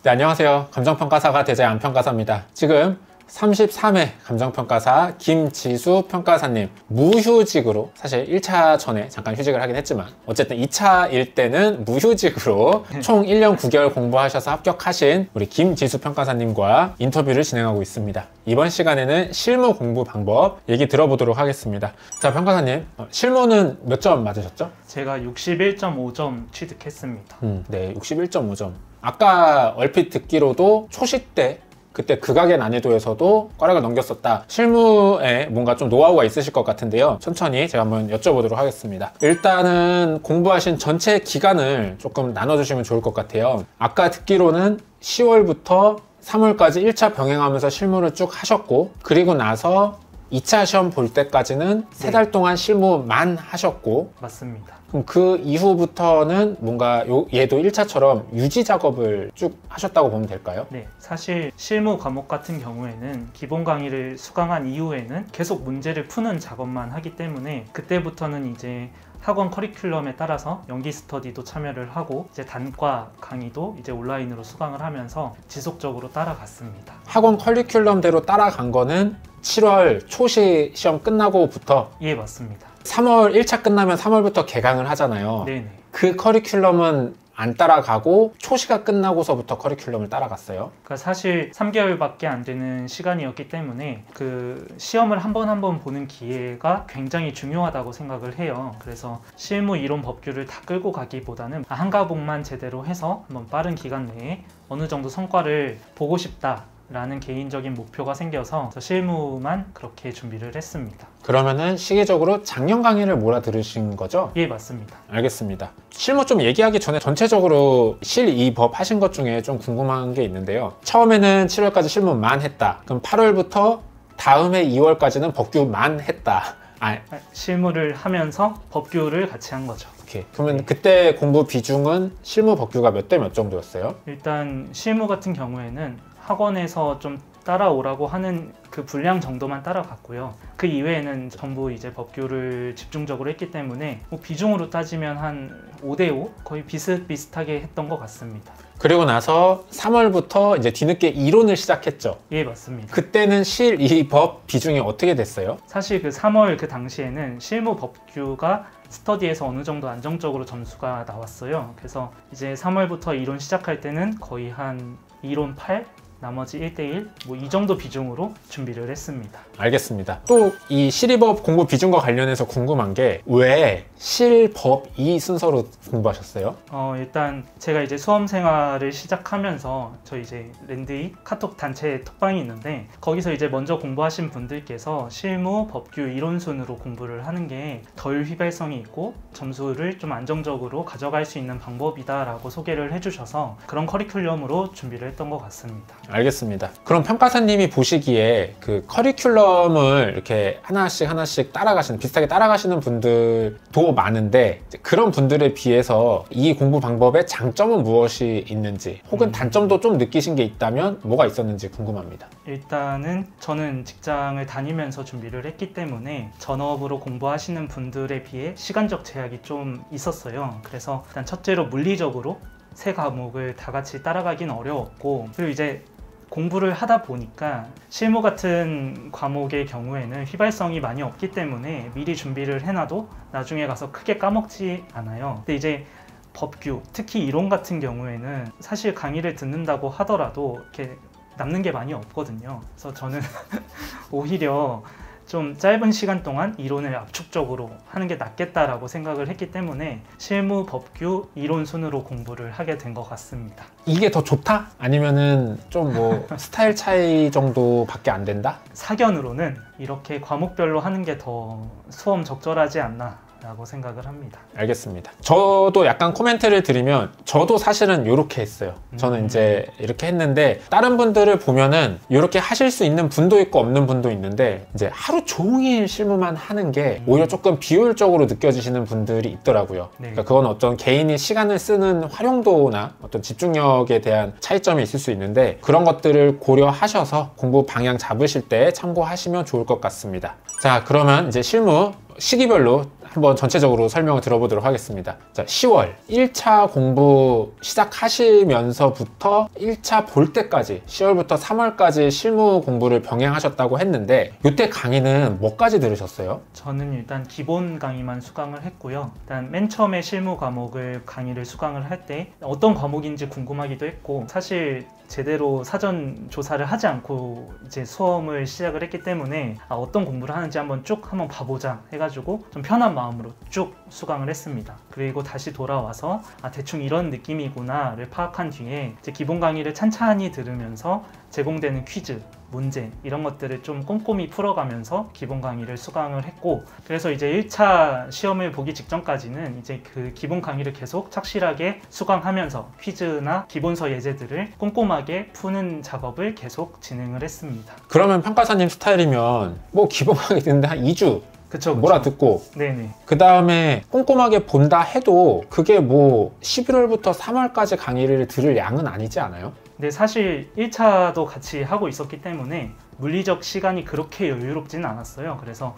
네, 안녕하세요. 감정평가사가 되자 안평가사입니다. 지금 33회 감정평가사 김지수 평가사님 무휴직으로, 사실 1차 전에 잠깐 휴직을 하긴 했지만 어쨌든 2차일 때는 무휴직으로 총 1년 9개월 공부하셔서 합격하신 우리 김지수 평가사님과 인터뷰를 진행하고 있습니다. 이번 시간에는 실무 공부 방법 얘기 들어보도록 하겠습니다. 자, 평가사님, 실무는 몇 점 맞으셨죠? 제가 61.5점 취득했습니다. 네, 61.5점. 아까 얼핏 듣기로도 초시 때 그때 극악의 난이도에서도 꽈락을 넘겼었다. 실무에 뭔가 좀 노하우가 있으실 것 같은데요. 천천히 제가 한번 여쭤보도록 하겠습니다. 일단은 공부하신 전체 기간을 조금 나눠주시면 좋을 것 같아요. 아까 듣기로는 10월부터 3월까지 1차 병행하면서 실무를 쭉 하셨고, 그리고 나서 2차 시험 볼 때까지는 3달 동안 실무만 하셨고, 맞습니다. 그럼 그 이후부터는 뭔가 얘도 1차처럼 유지 작업을 쭉 하셨다고 보면 될까요? 네, 사실 실무 과목 같은 경우에는 기본 강의를 수강한 이후에는 계속 문제를 푸는 작업만 하기 때문에 그때부터는 이제 학원 커리큘럼에 따라서 연기 스터디도 참여를 하고 이제 단과 강의도 이제 온라인으로 수강을 하면서 지속적으로 따라갔습니다. 학원 커리큘럼대로 따라간 거는 7월 초시 시험 끝나고부터? 예, 맞습니다. 3월 1차 끝나면 3월부터 개강을 하잖아요. 네네. 그 커리큘럼은 안 따라가고 초시가 끝나고서부터 커리큘럼을 따라갔어요. 그러니까 사실 3개월밖에 안 되는 시간이었기 때문에 그 시험을 한 번 보는 기회가 굉장히 중요하다고 생각을 해요. 그래서 실무 이론 법규를 다 끌고 가기보다는 한 과목만 제대로 해서 한번 빠른 기간 내에 어느 정도 성과를 보고 싶다 라는 개인적인 목표가 생겨서 실무만 그렇게 준비를 했습니다. 그러면은 시기적으로 작년 강의를 몰아 들으신 거죠? 예, 맞습니다. 알겠습니다. 실무 좀 얘기하기 전에 전체적으로 실2법 하신 것 중에 좀 궁금한 게 있는데요. 처음에는 7월까지 실무만 했다. 그럼 8월부터 다음해 2월까지는 법규만 했다. 실무를 하면서 법규를 같이 한 거죠. 오케이. 그러면 그때 공부 비중은 실무 법규가 몇 대 몇 정도였어요? 일단 실무 같은 경우에는 학원에서 좀 따라오라고 하는 그 분량 정도만 따라갔고요. 그 이외에는 전부 이제 법규를 집중적으로 했기 때문에 뭐 비중으로 따지면 한 5대5 거의 비슷비슷하게 했던 것 같습니다. 그리고 나서 3월부터 이제 뒤늦게 이론을 시작했죠? 예, 맞습니다. 그때는 실2법 비중이 어떻게 됐어요? 사실 그 3월 그 당시에는 실무 법규가 스터디에서 어느 정도 안정적으로 점수가 나왔어요. 그래서 이제 3월부터 이론 시작할 때는 거의 한 이론 8, 나머지 1대1 뭐 이 정도 비중으로 준비를 했습니다. 알겠습니다. 또 이 실이법 공부 비중과 관련해서 궁금한 게 왜 실법 이 순서로 공부하셨어요? 일단 제가 이제 수험 생활을 시작하면서 저희 이제 랜드이 카톡 단체 톡방이 있는데 거기서 이제 먼저 공부하신 분들께서 실무, 법규, 이론 순으로 공부를 하는 게 덜 휘발성이 있고 점수를 좀 안정적으로 가져갈 수 있는 방법이다라고 소개를 해주셔서 그런 커리큘럼으로 준비를 했던 것 같습니다. 알겠습니다. 그럼 평가사님이 보시기에 그 커리큘럼을 이렇게 하나씩 따라가시는, 비슷하게 따라가시는 분들도 많은데 그런 분들에 비해서 이 공부 방법의 장점은 무엇이 있는지, 혹은 단점도 좀 느끼신 게 있다면 뭐가 있었는지 궁금합니다. 일단은 저는 직장을 다니면서 준비를 했기 때문에 전업으로 공부하시는 분들에 비해 시간적 제약이 좀 있었어요. 그래서 일단 첫째로 물리적으로 세 과목을 다 같이 따라가긴 어려웠고, 그리고 이제 공부를 하다 보니까 실무 같은 과목의 경우에는 휘발성이 많이 없기 때문에 미리 준비를 해놔도 나중에 가서 크게 까먹지 않아요. 근데 이제 법규, 특히 이론 같은 경우에는 사실 강의를 듣는다고 하더라도 이렇게 남는 게 많이 없거든요. 그래서 저는 오히려 좀 짧은 시간 동안 이론을 압축적으로 하는 게 낫겠다라고 생각을 했기 때문에 실무, 법규, 이론 순으로 공부를 하게 된 것 같습니다. 이게 더 좋다? 아니면은 좀 뭐 스타일 차이 정도밖에 안 된다? 사견으로는 이렇게 과목별로 하는 게 더 수험 적절하지 않나 라고 생각을 합니다. 알겠습니다. 저도 약간 코멘트를 드리면 저도 사실은 이렇게 했어요. 저는 이제 이렇게 했는데 다른 분들을 보면은 이렇게 하실 수 있는 분도 있고 없는 분도 있는데 이제 하루 종일 실무만 하는 게 오히려 조금 비효율적으로 느껴지시는 분들이 있더라고요. 네. 그러니까 그건 어떤 개인이 시간을 쓰는 활용도나 어떤 집중력에 대한 차이점이 있을 수 있는데 그런 것들을 고려하셔서 공부 방향 잡으실 때 참고하시면 좋을 것 같습니다. 자, 그러면 이제 실무 시기별로 한번 전체적으로 설명을 들어보도록 하겠습니다. 자, 10월 1차 공부 시작하시면서부터 1차 볼 때까지 10월부터 3월까지 실무 공부를 병행하셨다고 했는데 이때 강의는 뭐까지 들으셨어요? 저는 일단 기본 강의만 수강을 했고요. 일단 맨 처음에 실무 과목을 강의를 수강을 할 때 어떤 과목인지 궁금하기도 했고, 사실 제대로 사전 조사를 하지 않고 이제 수험을 시작을 했기 때문에 어떤 공부를 하는지 한번 봐보자 해가지고 좀 편한 마음으로 쭉 수강을 했습니다. 그리고 다시 돌아와서 대충 이런 느낌이구나를 파악한 뒤에 이제 기본 강의를 찬찬히 들으면서 제공되는 퀴즈, 문제 이런 것들을 좀 꼼꼼히 풀어가면서 기본 강의를 수강을 했고, 그래서 이제 1차 시험을 보기 직전까지는 이제 그 기본 강의를 계속 착실하게 수강하면서 퀴즈나 기본서 예제들을 꼼꼼하게 푸는 작업을 계속 진행을 했습니다. 그러면 평가사님 스타일이면 뭐 기본 강의 듣는데 한 2주 그쵸. 몰아듣고 네네. 그 다음에 꼼꼼하게 본다 해도 그게 뭐 11월부터 3월까지 강의를 들을 양은 아니지 않아요? 근데 사실 1차도 같이 하고 있었기 때문에 물리적 시간이 그렇게 여유롭지는 않았어요. 그래서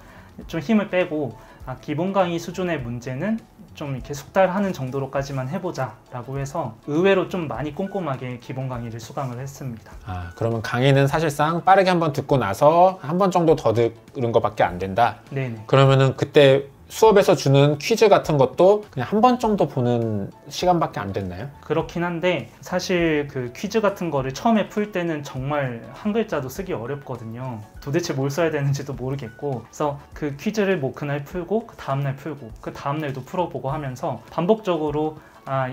좀 힘을 빼고 기본 강의 수준의 문제는 좀 이렇게 숙달하는 정도로까지만 해보자 라고 해서 의외로 좀 많이 꼼꼼하게 기본 강의를 수강을 했습니다. 그러면 강의는 사실상 빠르게 한번 듣고 나서 한 번 정도 더 들은 것밖에 안 된다? 네네. 그러면은 그때 수업에서 주는 퀴즈 같은 것도 그냥 한 번 정도 보는 시간밖에 안 됐나요? 그렇긴 한데 사실 그 퀴즈 같은 거를 처음에 풀 때는 정말 한 글자도 쓰기 어렵거든요. 도대체 뭘 써야 되는지도 모르겠고, 그래서 그 퀴즈를 뭐 그날 풀고 그 다음날 풀고 그 다음날도 풀어보고 하면서 반복적으로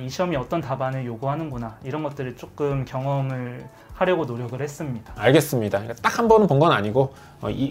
이 시험이 어떤 답안을 요구하는구나 이런 것들을 조금 경험을 하려고 노력을 했습니다. 알겠습니다. 딱 한 번은 본 건 아니고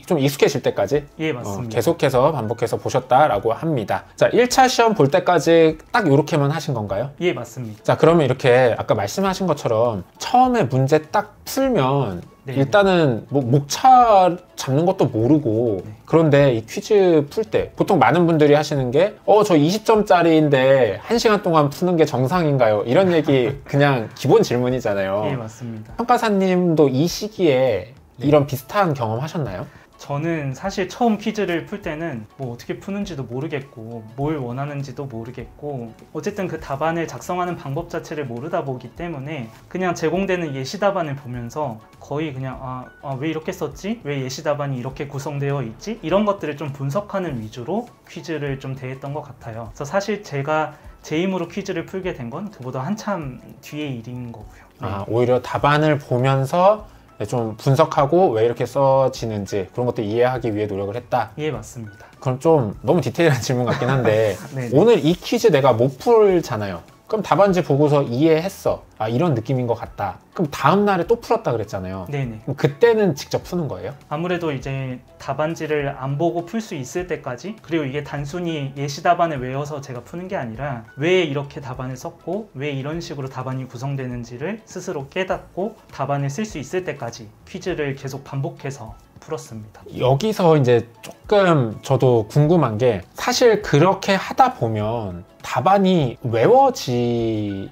좀 익숙해질 때까지 예, 맞습니다. 계속해서 반복해서 보셨다라고 합니다. 자, 1차 시험 볼 때까지 딱 이렇게만 하신 건가요? 예, 맞습니다. 자, 그러면 이렇게 아까 말씀하신 것처럼 처음에 문제 딱 풀면 네. 일단은 뭐 목차 잡는 것도 모르고 네. 그런데 이 퀴즈 풀 때 보통 많은 분들이 하시는 게 저 20점짜리인데 1시간 동안 푸는 게 정상인가요? 이런 얘기 그냥 기본 질문이잖아요. 예, 맞습니다. 평가사님도 이 시기에 이런 비슷한 경험 하셨나요? 저는 사실 처음 퀴즈를 풀 때는 뭐 어떻게 푸는지도 모르겠고 뭘 원하는지도 모르겠고 어쨌든 그 답안을 작성하는 방법 자체를 모르다 보기 때문에 그냥 제공되는 예시 답안을 보면서 거의 그냥 왜 이렇게 썼지? 왜 예시 답안이 이렇게 구성되어 있지? 이런 것들을 좀 분석하는 위주로 퀴즈를 좀 대했던 것 같아요. 그래서 사실 제가 제 힘으로 퀴즈를 풀게 된 건 그보다 한참 뒤의 일인 거고요. 네. 오히려 답안을 보면서 좀 분석하고 왜 이렇게 써지는지 그런 것들 이해하기 위해 노력을 했다. 예, 맞습니다. 그럼 좀 너무 디테일한 질문 같긴 한데 네. 오늘 이 퀴즈 내가 못 풀잖아요. 그럼 답안지 보고서 이해했어. 이런 느낌인 것 같다. 그럼 다음 날에 또 풀었다 그랬잖아요. 네네. 그럼 그때는 직접 푸는 거예요? 아무래도 이제 답안지를 안 보고 풀 수 있을 때까지, 그리고 이게 단순히 예시 답안을 외워서 제가 푸는 게 아니라 왜 이렇게 답안을 썼고 왜 이런 식으로 답안이 구성되는지를 스스로 깨닫고 답안을 쓸 수 있을 때까지 퀴즈를 계속 반복해서 풀었습니다. 여기서 이제 조금 저도 궁금한 게 사실 그렇게 하다 보면 답안이 외워질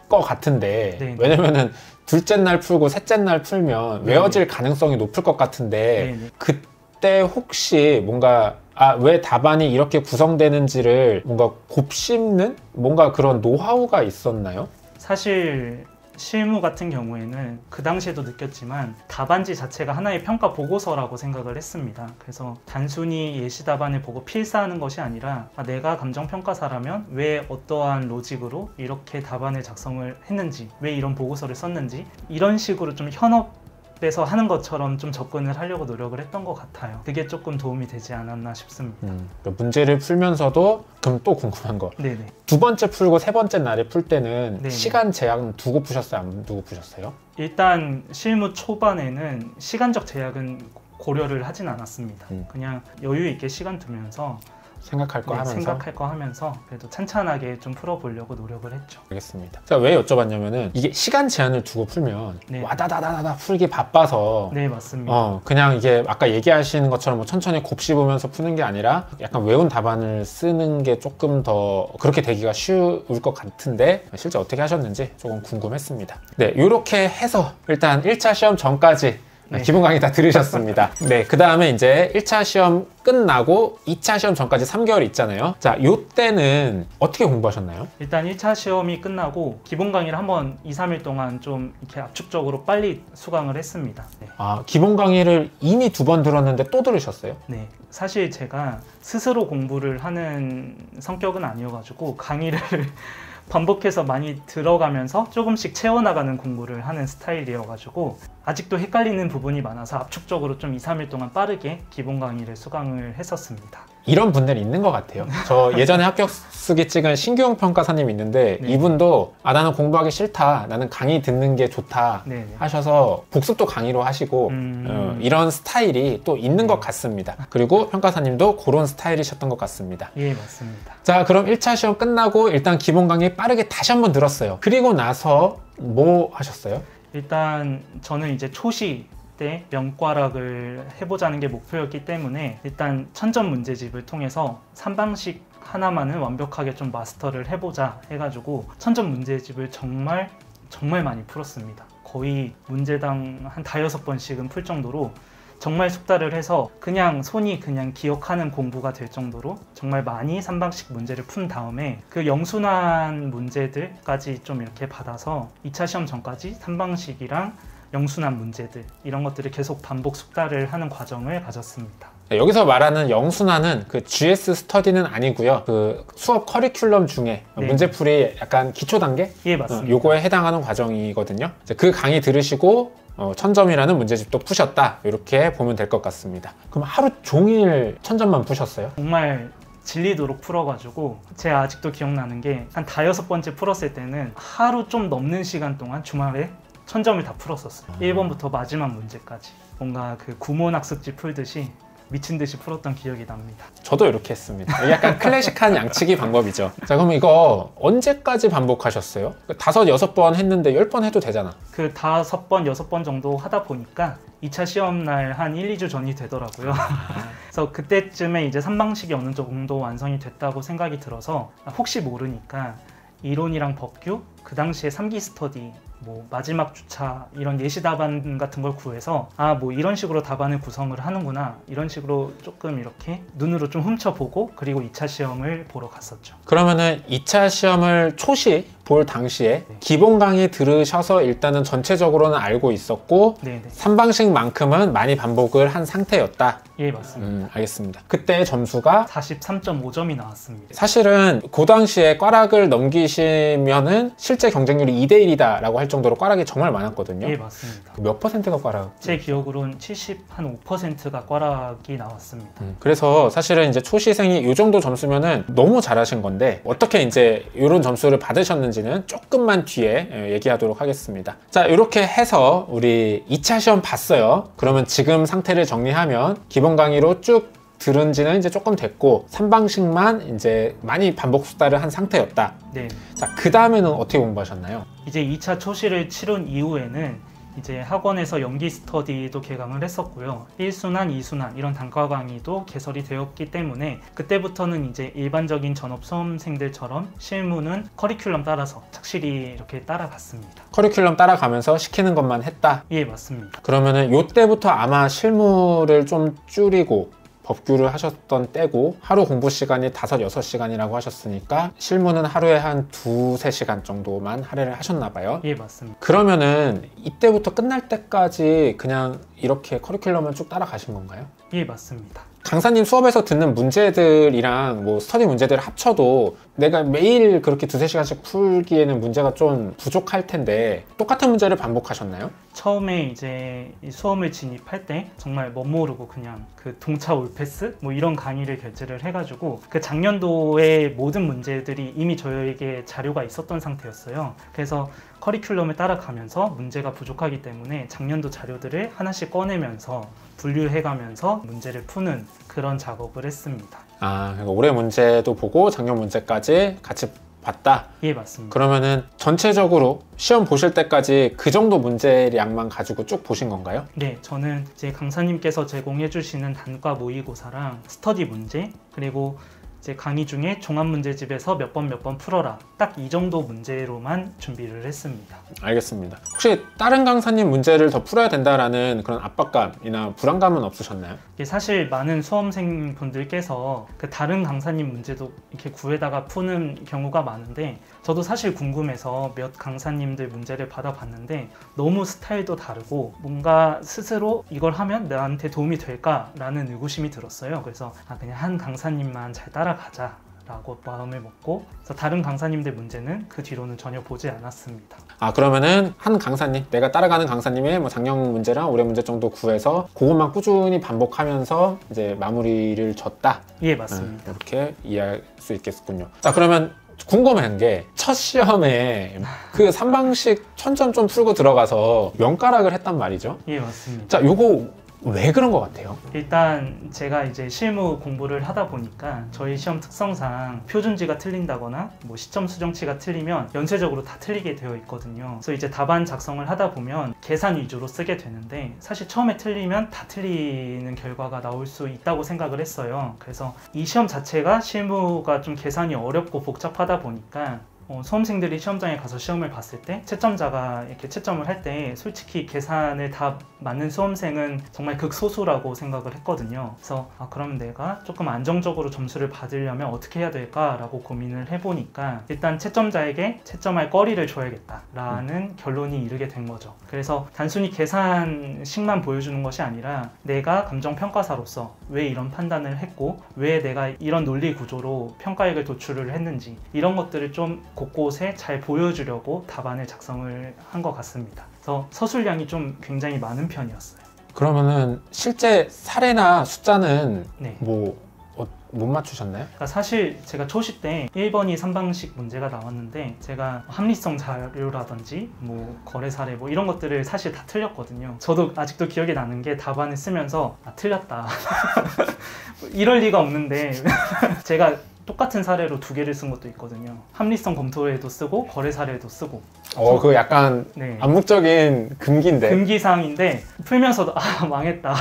것 같은데 네. 왜냐면은 둘째 날 풀고 셋째 날 풀면 네. 외워질 가능성이 높을 것 같은데 네. 그때 혹시 뭔가 왜 답안이 이렇게 구성되는지를 뭔가 곱씹는 뭔가 그런 노하우가 있었나요? 사실 실무 같은 경우에는 그 당시에도 느꼈지만 답안지 자체가 하나의 평가 보고서라고 생각을 했습니다. 그래서 단순히 예시 답안을 보고 필사하는 것이 아니라 내가 감정평가사라면 왜 어떠한 로직으로 이렇게 답안을 작성을 했는지, 왜 이런 보고서를 썼는지 이런 식으로 좀 현업에서 하는 것처럼 좀 접근을 하려고 노력을 했던 것 같아요. 그게 조금 도움이 되지 않았나 싶습니다. 문제를 풀면서도 그럼 또 궁금한 거. 네네. 두 번째 풀고 세 번째 날에 풀 때는 네네. 시간 제한 두고 푸셨어요? 안 두고 푸셨어요? 일단 실무 초반에는 시간적 제약은 고려를 하진 않았습니다. 그냥 여유 있게 시간 두면서 생각할 거 하면서? 생각할 거 하면서 그래도 찬찬하게 좀 풀어보려고 노력을 했죠. 알겠습니다. 제가 왜 여쭤봤냐면은 이게 시간 제한을 두고 풀면 네. 와다다다다 풀기 바빠서 네, 맞습니다. 그냥 이게 아까 얘기하시는 것처럼 뭐 천천히 곱씹으면서 푸는 게 아니라 약간 외운 답안을 쓰는 게 조금 더 그렇게 되기가 쉬울 것 같은데 실제 어떻게 하셨는지 조금 궁금했습니다. 네, 이렇게 해서 일단 1차 시험 전까지 네. 기본 강의 다 들으셨습니다. 네, 그 다음에 이제 1차 시험 끝나고 2차 시험 전까지 3개월 있잖아요. 자, 요때는 어떻게 공부하셨나요? 일단 1차 시험이 끝나고 기본 강의를 한번 2, 3일 동안 좀 이렇게 압축적으로 빨리 수강을 했습니다. 네. 아, 기본 강의를 이미 2번 들었는데 또 들으셨어요? 네. 사실 제가 스스로 공부를 하는 성격은 아니어가지고 강의를 반복해서 많이 들어가면서 조금씩 채워나가는 공부를 하는 스타일이어가지고 아직도 헷갈리는 부분이 많아서 압축적으로 좀 2, 3일 동안 빠르게 기본 강의를 수강을 했었습니다. 이런 분들이 있는 것 같아요. 저 예전에 합격 쓰기 찍은 신규용 평가사님 있는데 네. 이분도 나는 공부하기 싫다, 나는 강의 듣는 게 좋다 네네. 하셔서 복습도 강의로 하시고 이런 스타일이 또 있는 것 같습니다. 그리고 평가사님도 그런 스타일이셨던 것 같습니다. 예, 맞습니다. 자, 그럼 1차 시험 끝나고 일단 기본 강의 빠르게 다시 한번 들었어요. 그리고 나서 뭐 하셨어요? 일단 저는 이제 초시 때 명과락을 해보자는 게 목표였기 때문에 일단 천점 문제집을 통해서 3방식 하나만은 완벽하게 좀 마스터를 해보자 해가지고 천점 문제집을 정말 많이 풀었습니다. 거의 문제당 한 5-6번씩은 풀 정도로 정말 숙달을 해서 그냥 손이 그냥 기억하는 공부가 될 정도로 정말 많이 3방식 문제를 푼 다음에 그 영순환 문제들까지 좀 이렇게 받아서 2차 시험 전까지 3방식이랑 영순환 문제들 이런 것들을 계속 반복 숙달을 하는 과정을 가졌습니다. 네, 여기서 말하는 영순환은 그 GS 스터디는 아니고요. 그 수업 커리큘럼 중에 네. 문제풀이 약간 기초 단계? 예, 맞습니다. 요거에 해당하는 과정이거든요. 이제 그 강의 들으시고 1000점이라는 문제집도 푸셨다. 이렇게 보면 될 것 같습니다. 그럼 하루 종일 1000점만 푸셨어요? 정말 질리도록 풀어가지고 제가 아직도 기억나는 게 한 5번째 풀었을 때는 하루 좀 넘는 시간 동안 주말에 1000점을 다 풀었었어요. 1번부터 마지막 문제까지 뭔가 그 구몬학습지 풀듯이 미친 듯이 풀었던 기억이 납니다. 저도 이렇게 했습니다. 이게 약간 클래식한 양치기 방법이죠. 자, 그럼 이거 언제까지 반복하셨어요? 5-6번 했는데 10번 해도 되잖아. 그 5번, 6번 정도 하다 보니까 2차 시험날 한 1-2주 전이 되더라고요. 그래서 그때쯤에 이제 3방식이 어느 정도 완성이 됐다고 생각이 들어서 혹시 모르니까 이론이랑 법규, 그 당시에 3기 스터디, 뭐 마지막 주차 이런 예시 답안 같은 걸 구해서 아, 뭐 이런 식으로 답안을 구성을 하는구나 이런 식으로 조금 이렇게 눈으로 좀 훔쳐보고 그리고 2차 시험을 보러 갔었죠. 그러면은 2차 시험을 초시 볼 당시에 기본 강의 들으셔서 일단은 전체적으로는 알고 있었고 네네. 3방식만큼은 많이 반복을 한 상태였다. 예, 맞습니다. 알겠습니다. 그때 점수가 43.5점이 나왔습니다. 사실은 그 당시에 꽈락을 넘기시면은 실제 경쟁률이 2대1이다 라고 할 정도로 꽈락이 정말 많았거든요. 예, 맞습니다. 몇 퍼센트가 꽈락? 제 기억으로는 75%가 꽈락이 나왔습니다. 그래서 사실은 이제 초시생이 이 정도 점수면은 너무 잘하신 건데 어떻게 이제 이런 점수를 받으셨는지는 조금만 뒤에 얘기하도록 하겠습니다. 자, 이렇게 해서 우리 2차 시험 봤어요. 그러면 지금 상태를 정리하면 기본 강의로 쭉 들은 지는 이제 조금 됐고 3방식만 이제 많이 반복 숙달을 한 상태였다. 네. 자, 그 다음에는 어떻게 공부하셨나요? 이제 2차 초시를 치룬 이후에는 이제 학원에서 연기 스터디도 개강을 했었고요. 1순환, 2순환 이런 단과 강의도 개설이 되었기 때문에 그때부터는 이제 일반적인 전업 수험생들처럼 실무는 커리큘럼 따라서 착실히 이렇게 따라갔습니다. 커리큘럼 따라가면서 시키는 것만 했다? 예, 맞습니다. 그러면은 요때부터 아마 실무를 좀 줄이고 법규를 하셨던 때고 하루 공부 시간이 5-6시간이라고 하셨으니까 실무는 하루에 한 2-3시간 정도만 할애를 하셨나 봐요. 예, 맞습니다. 그러면은 이때부터 끝날 때까지 그냥 이렇게 커리큘럼을 쭉 따라가신 건가요? 예, 맞습니다. 강사님 수업에서 듣는 문제들이랑 뭐 스터디 문제들을 합쳐도 내가 매일 그렇게 2-3시간씩 풀기에는 문제가 좀 부족할 텐데 똑같은 문제를 반복하셨나요? 처음에 이제 이 수험을 진입할 때 정말 멋모르고 그냥 그 동차 올패스 뭐 이런 강의를 결제를 해가지고 그 작년도의 모든 문제들이 이미 저에게 자료가 있었던 상태였어요. 그래서 커리큘럼을 따라가면서 문제가 부족하기 때문에 작년도 자료들을 하나씩 꺼내면서 분류해가면서 문제를 푸는 그런 작업을 했습니다. 아, 그러니까 올해 문제도 보고 작년 문제까지 같이 봤다? 예, 맞습니다. 그러면은 전체적으로 시험 보실 때까지 그 정도 문제량만 가지고 쭉 보신 건가요? 네, 저는 이제 강사님께서 제공해 주시는 단과 모의고사랑 스터디 문제 그리고 이제 강의 중에 종합문제집에서 몇 번 풀어라. 딱 이 정도 문제로만 준비를 했습니다. 알겠습니다. 혹시 다른 강사님 문제를 더 풀어야 된다라는 그런 압박감이나 불안감은 없으셨나요? 이게 사실 많은 수험생 분들께서 그 다른 강사님 문제도 이렇게 구해다가 푸는 경우가 많은데 저도 사실 궁금해서 몇 강사님들 문제를 받아봤는데 너무 스타일도 다르고 뭔가 스스로 이걸 하면 나한테 도움이 될까라는 의구심이 들었어요. 그래서 그냥 한 강사님만 잘 따라가자 라고 마음을 먹고, 그래서 다른 강사님들 문제는 그 뒤로는 전혀 보지 않았습니다. 그러면은 한 강사님, 내가 따라가는 강사님의 뭐 작년 문제랑 올해 문제 정도 구해서 그것만 꾸준히 반복하면서 이제 마무리를 줬다. 예, 맞습니다. 이렇게 이해할 수 있겠군요. 자, 그러면 궁금한 게 첫 시험에 그 3방식 1000점 좀 풀고 들어가서 명가락을 했단 말이죠. 예, 맞습니다. 자, 요거 왜 그런 것 같아요? 일단 제가 이제 실무 공부를 하다 보니까 저희 시험 특성상 표준지가 틀린다거나 뭐 시점 수정치가 틀리면 연쇄적으로 다 틀리게 되어 있거든요. 그래서 이제 답안 작성을 하다 보면 계산 위주로 쓰게 되는데 사실 처음에 틀리면 다 틀리는 결과가 나올 수 있다고 생각을 했어요. 그래서 이 시험 자체가 실무가 좀 계산이 어렵고 복잡하다 보니까 수험생들이 시험장에 가서 시험을 봤을 때 채점자가 이렇게 채점을 할 때 솔직히 계산을 다 맞는 수험생은 정말 극소수라고 생각을 했거든요. 그래서 그럼 내가 조금 안정적으로 점수를 받으려면 어떻게 해야 될까라고 고민을 해보니까 일단 채점자에게 채점할 거리를 줘야겠다라는 결론이 이르게 된 거죠. 그래서 단순히 계산식만 보여주는 것이 아니라 내가 감정평가사로서 왜 이런 판단을 했고 왜 내가 이런 논리 구조로 평가액을 도출을 했는지 이런 것들을 좀 곳곳에 잘 보여주려고 답안을 작성을 한 것 같습니다. 그래서 서술량이 좀 굉장히 많은 편이었어요. 그러면은 실제 사례나 숫자는 네. 못 맞추셨나요? 그러니까 사실 제가 초시 때 1번이 3방식 문제가 나왔는데 제가 합리성 자료라든지 뭐 거래 사례 뭐 이런 것들을 사실 다 틀렸거든요. 저도 아직도 기억이 나는 게 답안을 쓰면서 틀렸다. 이럴 리가 없는데 제가 똑같은 사례로 2개를 쓴 것도 있거든요. 합리성 검토에도 쓰고 거래 사례에도 쓰고. 그거 약간 네. 암묵적인 금기인데. 금기사항인데 풀면서도 망했다.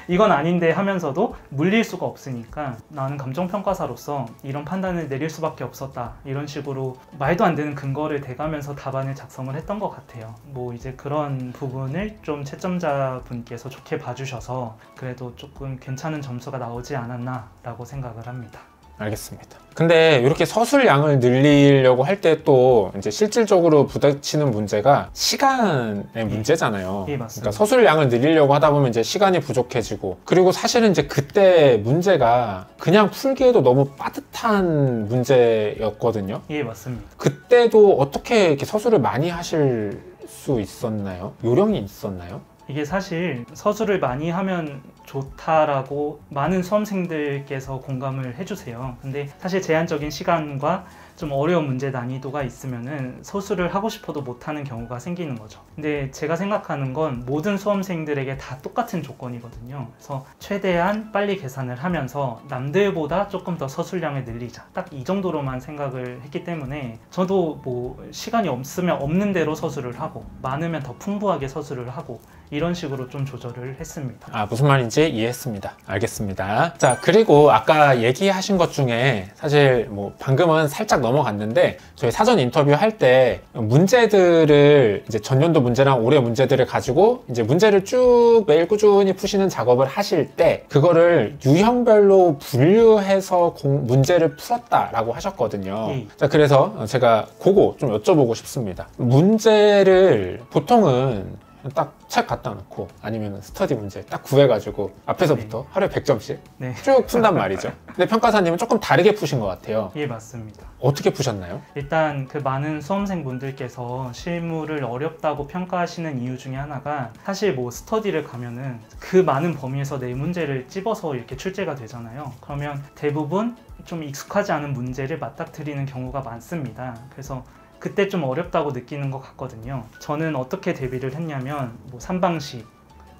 이건 아닌데 하면서도 물릴 수가 없으니까 나는 감정평가사로서 이런 판단을 내릴 수밖에 없었다. 이런 식으로 말도 안 되는 근거를 대가면서 답안을 작성을 했던 것 같아요. 뭐 이제 그런 부분을 좀 채점자분께서 좋게 봐주셔서 그래도 조금 괜찮은 점수가 나오지 않았나 라고 생각을 합니다. 알겠습니다. 근데 이렇게 서술량을 늘리려고 할 때 또 이제 실질적으로 부딪히는 문제가 시간의 문제잖아요. 예, 맞습니다. 그러니까 서술량을 늘리려고 하다 보면 이제 시간이 부족해지고, 그리고 사실은 이제 그때 문제가 그냥 풀기에도 너무 빠듯한 문제였거든요. 예, 맞습니다. 그때도 어떻게 이렇게 서술을 많이 하실 수 있었나요? 요령이 있었나요? 이게 사실 서술을 많이 하면 좋다라고 많은 수험생들께서 공감을 해주세요. 근데 사실 제한적인 시간과 좀 어려운 문제 난이도가 있으면은 서술을 하고 싶어도 못하는 경우가 생기는 거죠. 근데 제가 생각하는 건 모든 수험생들에게 다 똑같은 조건이거든요. 그래서 최대한 빨리 계산을 하면서 남들보다 조금 더 서술량을 늘리자. 딱 이 정도로만 생각을 했기 때문에 저도 뭐 시간이 없으면 없는 대로 서술을 하고 많으면 더 풍부하게 서술을 하고 이런 식으로 좀 조절을 했습니다. 무슨 말인지 이해했습니다. 알겠습니다. 자, 그리고 아까 얘기하신 것 중에 사실 뭐 방금은 살짝 넘어갔는데 저희 사전 인터뷰 할 때 문제들을 이제 전년도 문제랑 올해 문제들을 가지고 이제 문제를 쭉 매일 꾸준히 푸시는 작업을 하실 때 그거를 유형별로 분류해서 문제를 풀었다라고 하셨거든요. 자, 그래서 제가 그거 좀 여쭤보고 싶습니다. 문제를 보통은 딱 책 갖다 놓고 아니면 스터디 문제 딱 구해가지고 앞에서부터 하루에 100점씩 쭉 푼단 말이죠. 근데 평가사님은 조금 다르게 푸신 것 같아요. 예, 맞습니다. 어떻게 푸셨나요? 일단 그 많은 수험생분들께서 실무를 어렵다고 평가하시는 이유 중에 하나가 사실 뭐 스터디를 가면은 그 많은 범위에서 내 문제를 찝어서 이렇게 출제가 되잖아요. 그러면 대부분 좀 익숙하지 않은 문제를 맞닥뜨리는 경우가 많습니다. 그래서 그때 좀 어렵다고 느끼는 것 같거든요. 저는 어떻게 대비를 했냐면 뭐 3방식,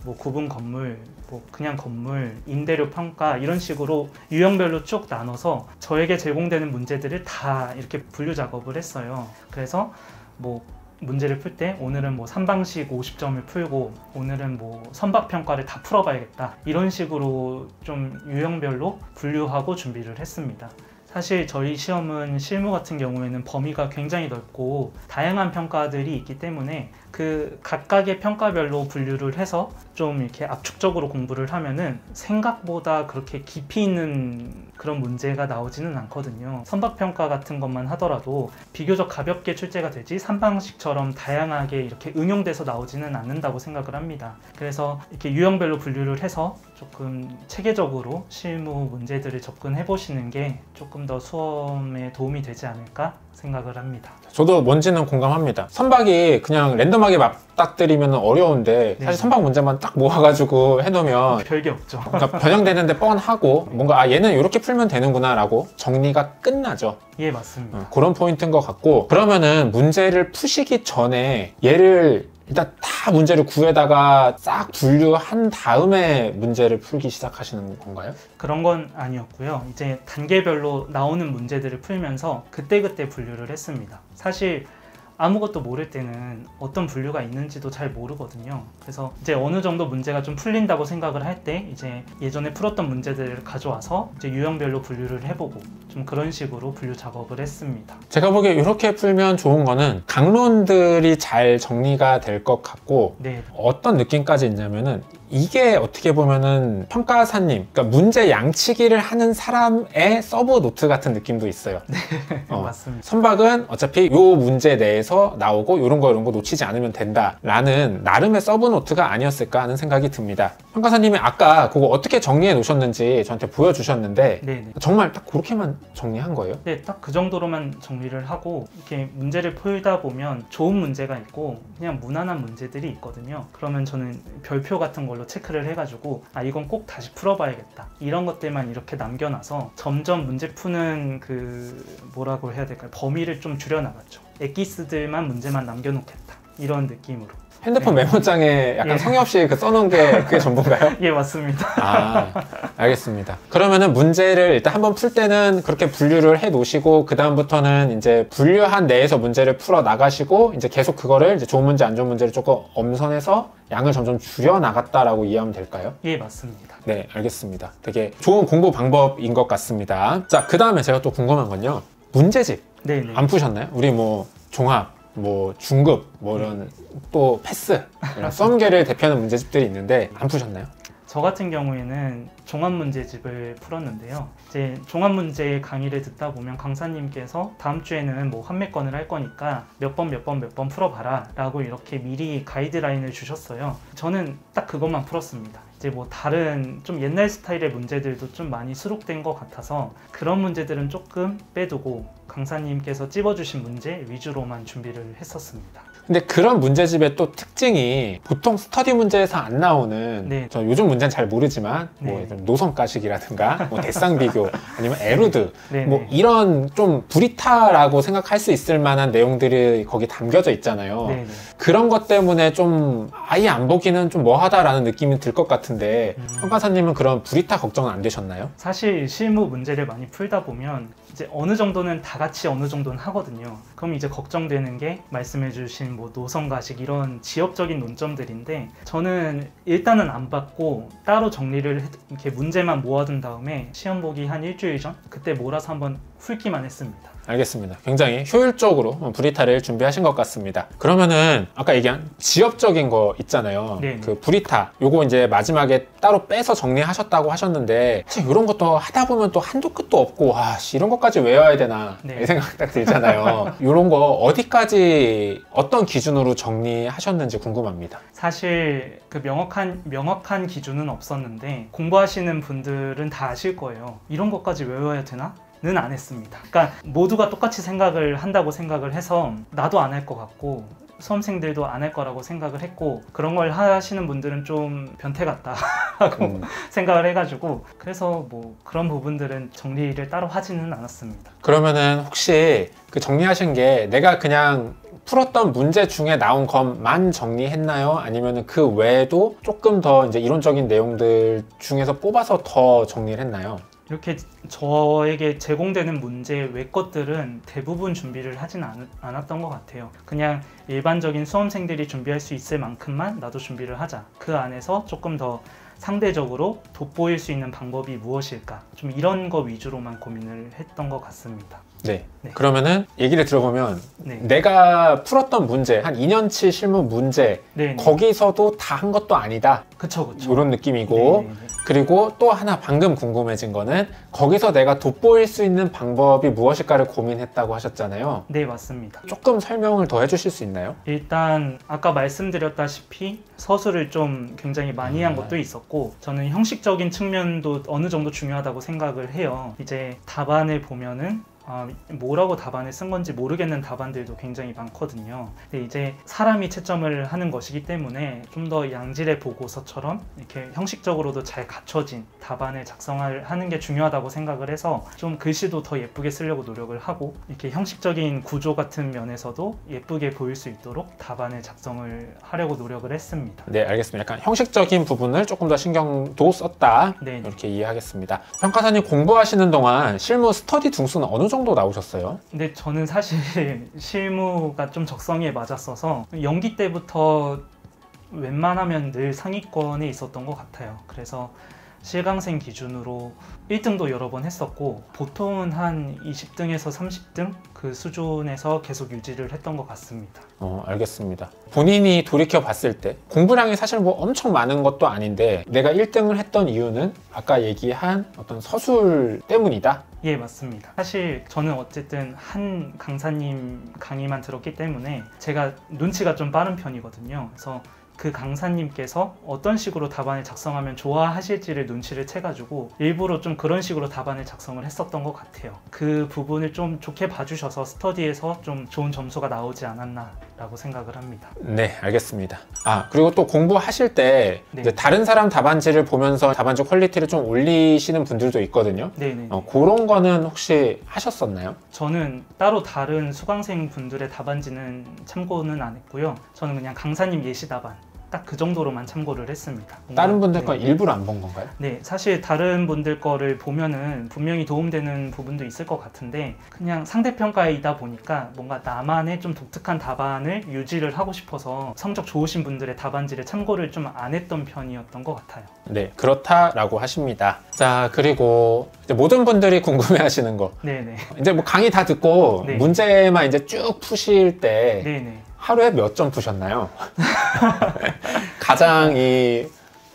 뭐 구분 건물, 뭐 그냥 건물, 임대료 평가 이런 식으로 유형별로 쭉 나눠서 저에게 제공되는 문제들을 다 이렇게 분류 작업을 했어요. 그래서 뭐 문제를 풀 때 오늘은 뭐 3방식 50점을 풀고 오늘은 뭐 선박평가를 다 풀어봐야겠다, 이런 식으로 좀 유형별로 분류하고 준비를 했습니다. 사실 저희 시험은 실무 같은 경우에는 범위가 굉장히 넓고 다양한 평가들이 있기 때문에 그 각각의 평가별로 분류를 해서 좀 이렇게 압축적으로 공부를 하면은 생각보다 그렇게 깊이 있는 그런 문제가 나오지는 않거든요. 선박평가 같은 것만 하더라도 비교적 가볍게 출제가 되지 3방식처럼 다양하게 이렇게 응용돼서 나오지는 않는다고 생각을 합니다. 그래서 이렇게 유형별로 분류를 해서 조금 체계적으로 실무 문제들을 접근해 보시는 게 조금 더 수험에 도움이 되지 않을까 생각을 합니다. 저도 뭔지는 공감합니다. 선박이 그냥 랜덤하게 맞닥뜨리면 어려운데 사실 선박 문제만 딱 모아가지고 해놓으면 별게 없죠. 그러니까 변형되는데 뻔하고 뭔가 얘는 이렇게 풀면 되는구나 라고 정리가 끝나죠. 예, 맞습니다. 그런 포인트인 것 같고, 그러면은 문제를 푸시기 전에 얘를 일단 다 문제를 구해다가 싹 분류한 다음에 문제를 풀기 시작하시는 건가요? 그런 건 아니었고요. 이제 단계별로 나오는 문제들을 풀면서 그때그때 분류를 했습니다. 사실 아무것도 모를 때는 어떤 분류가 있는지도 잘 모르거든요. 그래서 이제 어느 정도 문제가 좀 풀린다고 생각을 할 때 이제 예전에 풀었던 문제들을 가져와서 이제 유형별로 분류를 해보고 좀 그런 식으로 분류 작업을 했습니다. 제가 보기에 이렇게 풀면 좋은 거는 강론들이 잘 정리가 될 것 같고, 네. 어떤 느낌까지 있냐면은 이게 어떻게 보면은 평가사님, 그러니까 문제 양치기를 하는 사람의 서브 노트 같은 느낌도 있어요. 맞습니다. 선박은 어차피 요 문제 내에서 나오고 이런 거 놓치지 않으면 된다라는 나름의 서브 노트가 아니었을까 하는 생각이 듭니다. 평가사님이 아까 그거 어떻게 정리해 놓으셨는지 저한테 보여주셨는데 네네. 정말 딱 그렇게만 정리한 거예요? 네, 딱 그 정도로만 정리를 하고 이렇게 문제를 풀다 보면 좋은 문제가 있고 그냥 무난한 문제들이 있거든요. 그러면 저는 별표 같은 걸로 체크를 해가지고 아, 이건 꼭 다시 풀어봐야겠다, 이런 것들만 이렇게 남겨놔서 점점 문제 푸는 그 뭐라고 해야 될까요? 범위를 좀 줄여나갔죠. 엑기스들만 문제만 남겨놓겠다, 이런 느낌으로. 핸드폰 네. 메모장에 약간 예. 성의 없이 그 써놓은 게 그게 전부인가요? 예, 맞습니다. 아, 알겠습니다. 그러면은 문제를 일단 한번 풀 때는 그렇게 분류를 해 놓으시고, 그 다음부터는 이제 분류한 내에서 문제를 풀어 나가시고, 이제 계속 그거를 이제 좋은 문제, 안 좋은 문제를 조금 엄선해서 양을 점점 줄여 나갔다라고 이해하면 될까요? 예, 맞습니다. 네, 알겠습니다. 되게 좋은 공부 방법인 것 같습니다. 자, 그 다음에 제가 또 궁금한 건요. 문제집 네네. 안 푸셨나요? 우리 뭐 종합, 뭐 중급, 뭐 이런 또 패스, 이런 썸계를 대표하는 문제집들이 있는데 안 푸셨나요? 저 같은 경우에는 종합문제집을 풀었는데요. 이제 종합문제 강의를 듣다 보면 강사님께서 다음 주에는 뭐 환매권을 할 거니까 몇 번 풀어봐라 라고 이렇게 미리 가이드라인을 주셨어요. 저는 딱 그것만 풀었습니다. 이제 뭐 다른 좀 옛날 스타일의 문제들도 좀 많이 수록된 것 같아서 그런 문제들은 조금 빼두고 강사님께서 찝어주신 문제 위주로만 준비를 했었습니다. 근데 그런 문제집의 또 특징이 보통 스터디 문제에서 안 나오는, 네. 저 요즘 문제는 잘 모르지만 뭐 네. 노선가식이라든가 뭐 대상비교 아니면 에루드, 네. 뭐 이런 좀 브리타라고 생각할 수 있을 만한 내용들이 거기 담겨져 있잖아요. 네네. 그런 것 때문에 좀 아예 안 보기는 좀 뭐하다라는 느낌이 들 것 같은데 평가사님은 그런 브리타 걱정은 안 되셨나요? 사실 실무 문제를 많이 풀다 보면 이제 어느 정도는 다 같이 어느 정도는 하거든요. 그럼 이제 걱정되는 게 말씀해주신 뭐 노선가식 이런 지역적인 논점들인데 저는 일단은 안 받고 따로 정리를 이렇게 문제만 모아둔 다음에 시험 보기 한 일주일 전 그때 몰아서 한번 훑기만 했습니다. 알겠습니다. 굉장히 효율적으로 브리타를 준비하신 것 같습니다. 그러면은 아까 얘기한 지역적인 거 있잖아요. 네네. 그 브리타 요거 이제 마지막에 따로 빼서 정리하셨다고 하셨는데 사실 이런 것도 하다 보면 또 한도 끝도 없고 이런 것까지 외워야 되나 네. 이 생각 딱 들잖아요. 이런 거 어디까지 어떤 기준으로 정리하셨는지 궁금합니다. 사실 그 명확한 기준은 없었는데 공부하시는 분들은 다 아실 거예요. 이런 것까지 외워야 되나? 는 안 했습니다. 그러니까 모두가 똑같이 생각을 한다고 생각을 해서 나도 안 할 것 같고 수험생들도 안 할 거라고 생각을 했고 그런 걸 하시는 분들은 좀 변태 같다 하고 생각을 해가지고 그래서 뭐 그런 부분들은 정리를 따로 하지는 않았습니다. 그러면은 혹시 그 정리하신 게 내가 그냥 풀었던 문제 중에 나온 것만 정리했나요? 아니면 그 외에도 조금 더 이제 이론적인 내용들 중에서 뽑아서 더 정리를 했나요? 이렇게 저에게 제공되는 문제 외 것들은 대부분 준비를 하진 않았던 것 같아요. 그냥 일반적인 수험생들이 준비할 수 있을 만큼만 나도 준비를 하자. 그 안에서 조금 더 상대적으로 돋보일 수 있는 방법이 무엇일까? 좀 이런 거 위주로만 고민을 했던 것 같습니다. 네. 네. 그러면은 얘기를 들어보면 네. 내가 풀었던 문제, 한 2년치 실무 문제, 네. 거기서도 다 한 것도 아니다. 그쵸. 이런 느낌이고, 네. 그리고 또 하나 방금 궁금해진 거는 거기서 내가 돋보일 수 있는 방법이 무엇일까를 고민했다고 하셨잖아요. 네, 맞습니다. 조금 설명을 더 해주실 수 있나요? 일단 아까 말씀드렸다시피 서술을 좀 굉장히 많이 한 것도 있었고, 저는 형식적인 측면도 어느 정도 중요하다고 생각을 해요. 이제 답안을 보면은 뭐라고 답안을 쓴 건지 모르겠는 답안들도 굉장히 많거든요. 근데 이제 사람이 채점을 하는 것이기 때문에 좀 더 양질의 보고서처럼 이렇게 형식적으로도 잘 갖춰진 답안을 작성하는 게 중요하다고 생각을 해서 좀 글씨도 더 예쁘게 쓰려고 노력을 하고, 이렇게 형식적인 구조 같은 면에서도 예쁘게 보일 수 있도록 답안을 작성을 하려고 노력을 했습니다. 네, 알겠습니다. 약간 형식적인 부분을 조금 더 신경도 썼다. 네. 이렇게 이해하겠습니다. 평가사님 공부하시는 동안 실무 스터디 등수는 어느 정도 나오셨어요? 근데 저는 사실 실무가 좀 적성에 맞았어서 연기 때부터 웬만하면 늘 상위권에 있었던 것 같아요. 그래서 실강생 기준으로 1등도 여러 번 했었고, 보통은 한 20등에서 30등 그 수준에서 계속 유지를 했던 것 같습니다. 알겠습니다. 본인이 돌이켜 봤을 때 공부량이 사실 뭐 엄청 많은 것도 아닌데 내가 1등을 했던 이유는 아까 얘기한 어떤 서술 때문이다? 예, 맞습니다. 사실 저는 어쨌든 한 강사님 강의만 들었기 때문에 제가 눈치가 좀 빠른 편이거든요. 그래서 그 강사님께서 어떤 식으로 답안을 작성하면 좋아하실지를 눈치를 채가지고 일부러 좀 그런 식으로 답안을 작성을 했었던 것 같아요. 그 부분을 좀 좋게 봐주셔서 스터디에서 좀 좋은 점수가 나오지 않았나라고 생각을 합니다. 네, 알겠습니다. 그리고 또 공부하실 때 네. 이제 다른 사람 답안지를 보면서 답안지 퀄리티를 좀 올리시는 분들도 있거든요. 네네. 그런 거는 혹시 하셨었나요? 저는 따로 다른 수강생 분들의 답안지는 참고는 안 했고요. 저는 그냥 강사님 예시 답안 딱 그 정도로만 참고를 했습니다. 다른 분들 거 네. 일부러 안 본 건가요? 네, 사실 다른 분들 거를 보면은 분명히 도움되는 부분도 있을 것 같은데, 그냥 상대평가이다 보니까 뭔가 나만의 좀 독특한 답안을 유지를 하고 싶어서 성적 좋으신 분들의 답안지를 참고를 좀 안 했던 편이었던 것 같아요. 네, 그렇다라고 하십니다. 자, 그리고 이제 모든 분들이 궁금해 하시는 거. 네네. 이제 뭐 강의 다 듣고 네. 문제만 이제 쭉 푸실 때 네네. 하루에 몇 점 푸셨나요? 가장 이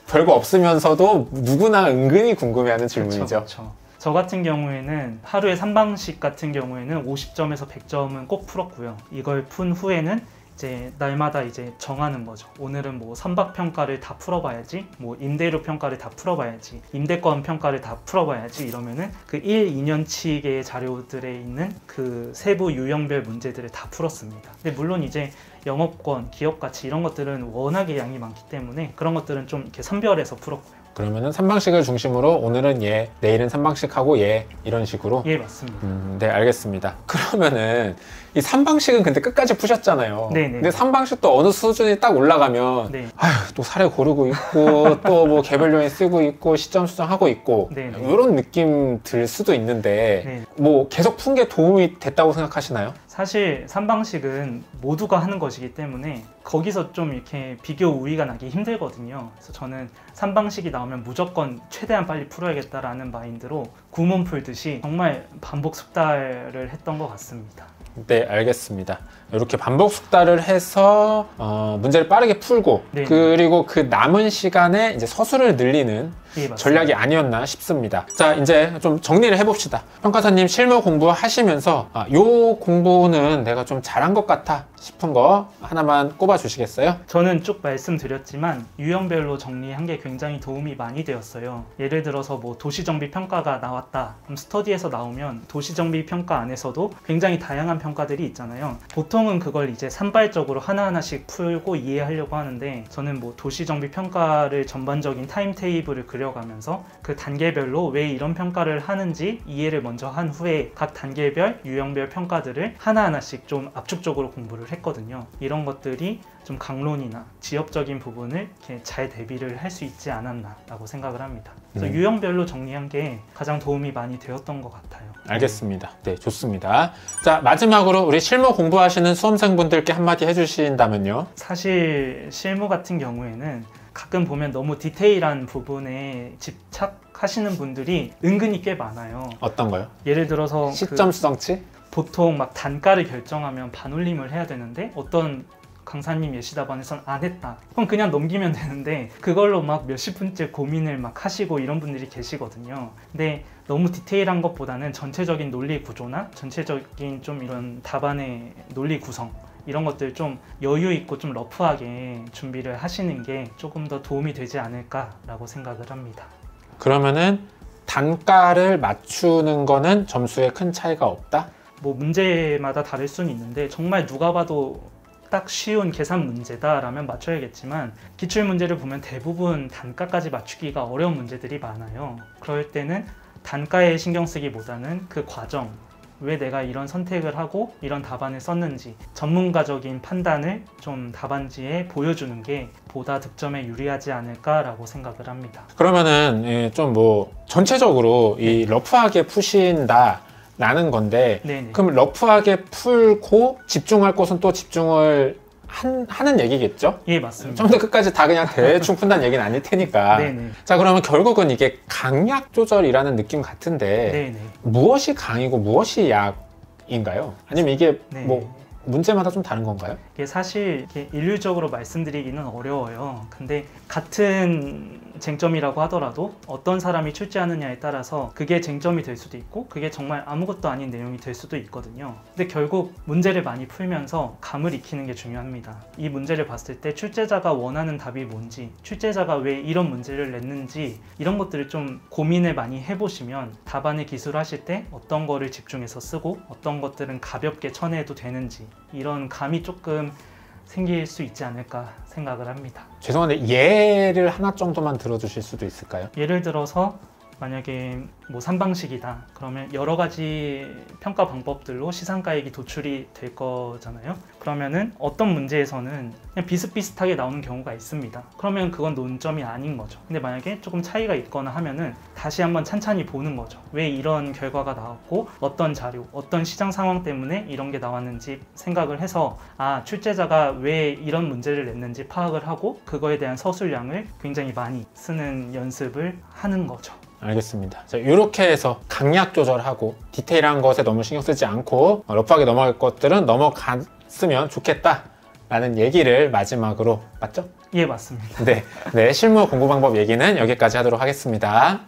별거 없으면서도 누구나 은근히 궁금해하는 질문이죠. 그렇죠. 저 같은 경우에는 하루에 3방식 같은 경우에는 50점에서 100점은 꼭 풀었고요. 이걸 푼 후에는 이제 날마다 이제 정하는 거죠. 오늘은 뭐 선박 평가를 다 풀어봐야지, 뭐 임대료 평가를 다 풀어봐야지, 임대권 평가를 다 풀어봐야지, 이러면은 그 1, 2년치의 자료들에 있는 그 세부 유형별 문제들을 다 풀었습니다. 근데 물론 이제 영업권, 기업 가치 이런 것들은 워낙에 양이 많기 때문에 그런 것들은 좀 이렇게 선별해서 풀었고요. 그러면은 3방식을 중심으로 오늘은 얘, 내일은 3방식 하고 얘 이런 식으로? 예, 맞습니다. 네, 알겠습니다. 그러면은 이 3방식은 근데 끝까지 푸셨잖아요. 네네. 근데 3방식도 어느 수준이 딱 올라가면 네. 또 사례 고르고 있고 또 뭐 개별 요인 쓰고 있고 시점 수정하고 있고 네네. 이런 느낌 들 수도 있는데 네. 뭐 계속 푼 게 도움이 됐다고 생각하시나요? 사실 3방식은 모두가 하는 것이기 때문에 거기서 좀 이렇게 비교 우위가 나기 힘들거든요. 그래서 저는 3방식이 나오면 무조건 최대한 빨리 풀어야겠다라는 마인드로 구문 풀듯이 정말 반복 숙달을 했던 것 같습니다. 네, 알겠습니다. 이렇게 반복 숙달을 해서 문제를 빠르게 풀고 네. 그리고 그 남은 시간에 이제 서술을 늘리는 예, 맞습니다. 전략이 아니었나 싶습니다. 자, 이제 좀 정리를 해봅시다. 평가사님 실무 공부하시면서 요 공부는 내가 좀 잘한 것 같아 싶은 거 하나만 꼽아주시겠어요? 저는 쭉 말씀드렸지만 유형별로 정리한 게 굉장히 도움이 많이 되었어요. 예를 들어서 뭐 도시정비 평가가 나왔다. 그럼 스터디에서 나오면 도시정비 평가 안에서도 굉장히 다양한 평가들이 있잖아요. 보통은 그걸 이제 산발적으로 하나하나씩 풀고 이해하려고 하는데, 저는 뭐 도시정비 평가를 전반적인 타임테이블을 그려가면서 그 단계별로 왜 이런 평가를 하는지 이해를 먼저 한 후에 각 단계별, 유형별 평가들을 하나하나씩 좀 압축적으로 공부를 했거든요. 이런 것들이 좀 강론이나 지엽적인 부분을 이렇게 잘 대비를 할 수 있지 않았나라고 생각을 합니다. 그래서 유형별로 정리한 게 가장 도움이 많이 되었던 것 같아요. 알겠습니다. 네, 좋습니다. 자, 마지막으로 우리 실무 공부하시는 수험생분들께 한마디 해주신다면요? 사실 실무 같은 경우에는 가끔 보면 너무 디테일한 부분에 집착하시는 분들이 은근히 꽤 많아요. 어떤 거요? 예를 들어서 시점 수정치? 보통 막 단가를 결정하면 반올림을 해야 되는데 어떤 강사님 예시답안에선 안 했다. 그럼 그냥 넘기면 되는데 그걸로 막 몇십 분째 고민을 막 하시고 이런 분들이 계시거든요. 근데 너무 디테일한 것보다는 전체적인 논리 구조나 전체적인 좀 이런 답안의 논리 구성 이런 것들 좀 여유 있고 좀 러프하게 준비를 하시는 게 조금 더 도움이 되지 않을까라고 생각을 합니다. 그러면은 단가를 맞추는 거는 점수에 큰 차이가 없다? 뭐 문제마다 다를 수는 있는데 정말 누가 봐도 딱 쉬운 계산 문제다라면 맞춰야겠지만 기출문제를 보면 대부분 단가까지 맞추기가 어려운 문제들이 많아요. 그럴 때는 단가에 신경 쓰기보다는 그 과정, 왜 내가 이런 선택을 하고 이런 답안을 썼는지 전문가적인 판단을 좀 답안지에 보여주는 게 보다 득점에 유리하지 않을까라고 생각을 합니다. 그러면은 좀 뭐 전체적으로 이 러프하게 푸신다 라는 건데 네네. 그럼 러프하게 풀고 집중할 곳은 또 집중을 하는 얘기겠죠? 예, 맞습니다. 처음부터 끝까지 다 그냥 대충 푼다는 얘기는 아닐 테니까. 네네. 자, 그러면 결국은 이게 강약 조절이라는 느낌 같은데 네네. 무엇이 강이고 무엇이 약인가요? 아니면 이게 네. 뭐 문제마다 좀 다른 건가요? 이게 사실 이렇게 일률적으로 말씀드리기는 어려워요. 근데 같은 쟁점이라고 하더라도 어떤 사람이 출제하느냐에 따라서 그게 쟁점이 될 수도 있고 그게 정말 아무것도 아닌 내용이 될 수도 있거든요. 근데 결국 문제를 많이 풀면서 감을 익히는 게 중요합니다. 이 문제를 봤을 때 출제자가 원하는 답이 뭔지, 출제자가 왜 이런 문제를 냈는지 이런 것들을 좀 고민을 많이 해보시면 답안을 기술하실 때 어떤 거를 집중해서 쓰고 어떤 것들은 가볍게 쳐내도 되는지 이런 감이 조금 생길 수 있지 않을까 생각을 합니다. 죄송한데 예를 하나 정도만 들어주실 수도 있을까요? 예를 들어서 만약에 뭐 3방식이다 그러면 여러 가지 평가 방법들로 시상가액이 도출이 될 거잖아요. 그러면은 어떤 문제에서는 그냥 비슷비슷하게 나오는 경우가 있습니다. 그러면 그건 논점이 아닌 거죠. 근데 만약에 조금 차이가 있거나 하면은 다시 한번 찬찬히 보는 거죠. 왜 이런 결과가 나왔고 어떤 자료, 어떤 시장 상황 때문에 이런 게 나왔는지 생각을 해서 출제자가 왜 이런 문제를 냈는지 파악을 하고 그거에 대한 서술량을 굉장히 많이 쓰는 연습을 하는 거죠. 알겠습니다. 자, 이렇게 해서 강약 조절하고 디테일한 것에 너무 신경 쓰지 않고 러프하게 넘어갈 것들은 넘어갔으면 좋겠다 라는 얘기를 마지막으로 맞죠? 예, 맞습니다. 네, 실무 공부 방법 얘기는 여기까지 하도록 하겠습니다.